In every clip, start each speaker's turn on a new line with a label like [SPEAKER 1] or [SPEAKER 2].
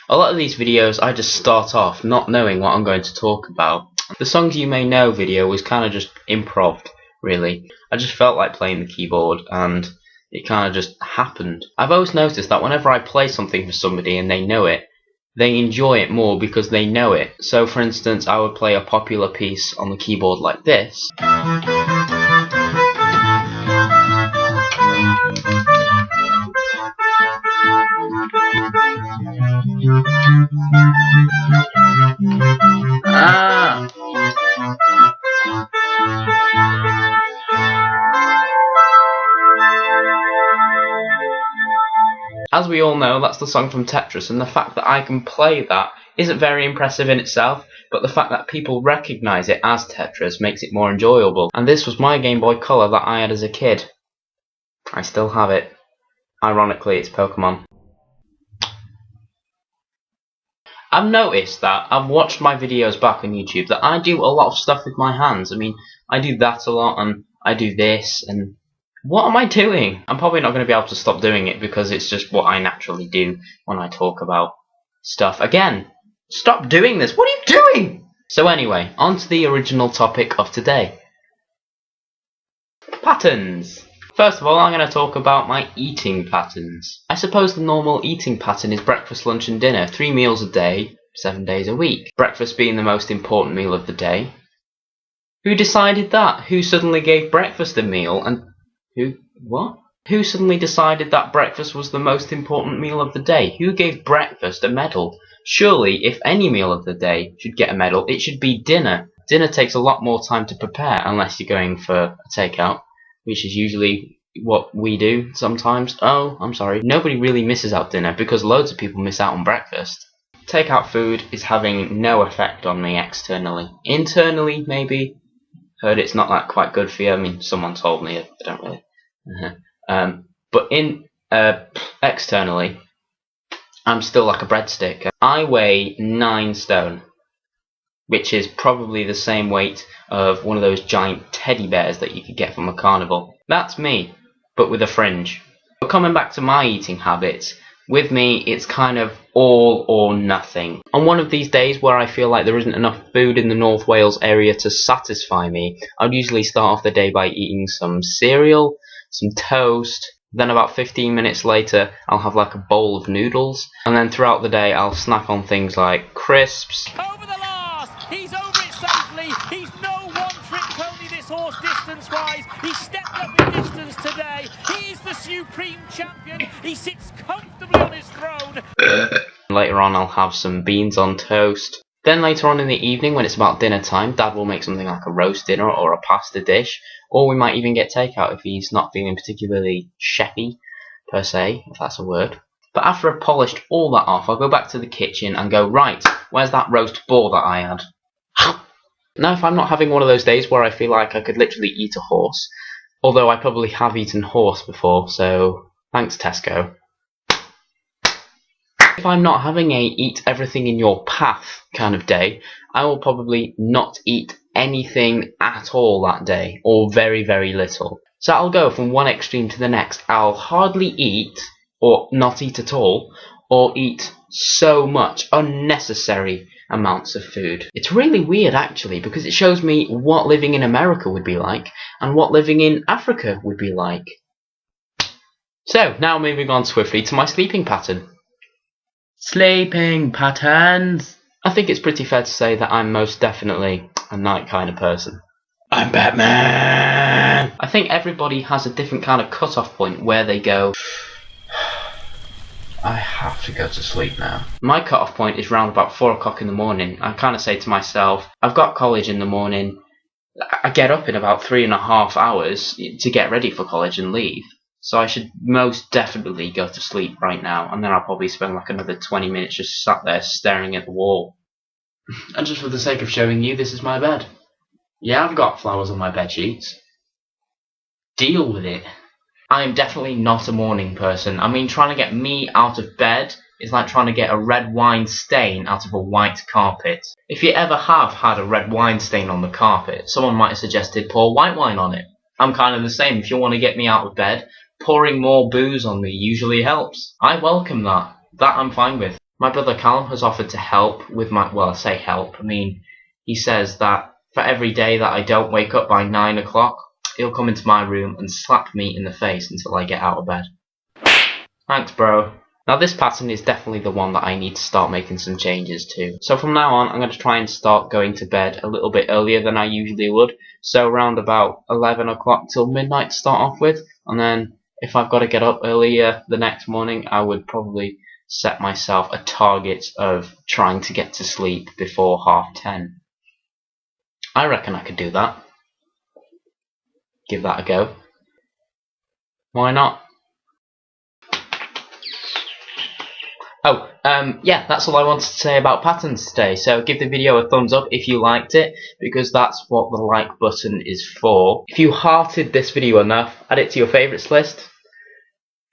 [SPEAKER 1] A lot of these videos I just start off not knowing what I'm going to talk about. The Songs You May Know video was kind of just improv, really. I just felt like playing the keyboard and it kind of just happened. I've always noticed that whenever I play something for somebody and they know it, they enjoy it more because they know it. So for instance, I would play a popular piece on the keyboard like this. As we all know, that's the song from Tetris, and the fact that I can play that isn't very impressive in itself, but the fact that people recognise it as Tetris makes it more enjoyable. And this was my Game Boy Color that I had as a kid. I still have it. Ironically, it's Pokemon. I've noticed that I've watched my videos back on YouTube that I do a lot of stuff with my hands. I mean, I do that a lot, and I do this, and what am I doing? I'm probably not going to be able to stop doing it because it's just what I naturally do when I talk about stuff. Again, stop doing this. What are you doing? So anyway, on to the original topic of today. Patterns. First of all, I'm going to talk about my eating patterns. I suppose the normal eating pattern is breakfast, lunch and dinner. 3 meals a day, 7 days a week. Breakfast being the most important meal of the day. Who decided that? Who suddenly gave breakfast a meal and... Who suddenly decided that breakfast was the most important meal of the day? Who gave breakfast a medal? Surely, if any meal of the day should get a medal, it should be dinner. Dinner takes a lot more time to prepare, unless you're going for a takeout, which is usually what we do sometimes. Oh, I'm sorry. Nobody really misses out dinner, because loads of people miss out on breakfast. Takeout food is having no effect on me externally. Internally, maybe. Heard it's not that quite good for you. I mean, someone told me. I don't really. But externally, I'm still like a breadstick. I weigh 9 stone, which is probably the same weight of one of those giant teddy bears that you could get from a carnival. That's me, but with a fringe. But coming back to my eating habits, with me it's kind of all or nothing. On one of these days where I feel like there isn't enough food in the North Wales area to satisfy me, I'd usually start off the day by eating some cereal, some toast, then about 15 minutes later I'll have like a bowl of noodles, and then throughout the day I'll snack on things like crisps.
[SPEAKER 2] Over the last, he's over it safely, he's no one-trick pony this horse distance-wise, he stepped up in distance today, he is the supreme champion, he sits comfortably on his throne.
[SPEAKER 1] Later on I'll have some beans on toast. Then later on in the evening, when it's about dinner time, Dad will make something like a roast dinner or a pasta dish, or we might even get takeout if he's not feeling particularly chefy, per se, if that's a word. But after I've polished all that off, I'll go back to the kitchen and go, right, where's that roast boar that I had? Now, if I'm not having one of those days where I feel like I could literally eat a horse, although I probably have eaten horse before, so thanks Tesco. If I'm not having a eat everything in your path kind of day, I will probably not eat anything at all that day, or very, very little. So I'll go from one extreme to the next. I'll hardly eat, or not eat at all, or eat so much unnecessary amounts of food. It's really weird actually, because it shows me what living in America would be like, and what living in Africa would be like. So, now moving on swiftly to my sleeping pattern. Sleeping patterns. I think it's pretty fair to say that I'm most definitely a night kind of person. I'm Batman! I think everybody has a different kind of cut-off point where they go, I have to go to sleep now. My cut-off point is round about 4 o'clock in the morning. I kind of say to myself, I've got college in the morning. I get up in about 3.5 hours to get ready for college and leave. So I should most definitely go to sleep right now, and then I'll probably spend like another 20 minutes just sat there staring at the wall. And just for the sake of showing you, this is my bed. Yeah, I've got flowers on my bed sheets. Deal with it. I am definitely not a morning person. I mean, trying to get me out of bed is like trying to get a red wine stain out of a white carpet. If you ever have had a red wine stain on the carpet, someone might have suggested pour white wine on it. I'm kind of the same. If you want to get me out of bed, pouring more booze on me usually helps. I welcome that. That I'm fine with. My brother Callum has offered to help with my, well, I say help, I mean, he says that for every day that I don't wake up by 9 o'clock, he'll come into my room and slap me in the face until I get out of bed. Thanks, bro. Now this pattern is definitely the one that I need to start making some changes to. So from now on, I'm going to try and start going to bed a little bit earlier than I usually would. So around about 11 o'clock till midnight to start off with. And then if I've got to get up earlier the next morning, I would probably set myself a target of trying to get to sleep before 10:30. I reckon I could do that. Give that a go. Why not? Oh, yeah, that's all I wanted to say about patterns today. So give the video a thumbs up if you liked it, because that's what the like button is for. If you hearted this video enough, add it to your favourites list.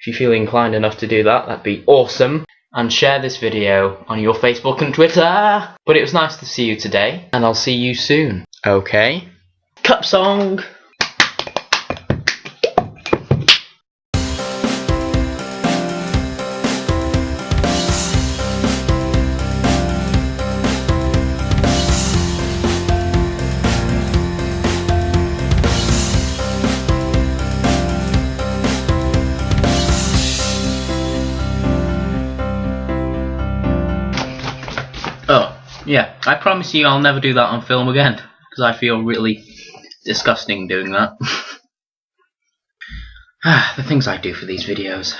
[SPEAKER 1] If you feel inclined enough to do that, that'd be awesome. And share this video on your Facebook and Twitter. But it was nice to see you today, and I'll see you soon. Okay? Cup song! Oh, yeah, I promise you I'll never do that on film again, because I feel really disgusting doing that. The things I do for these videos.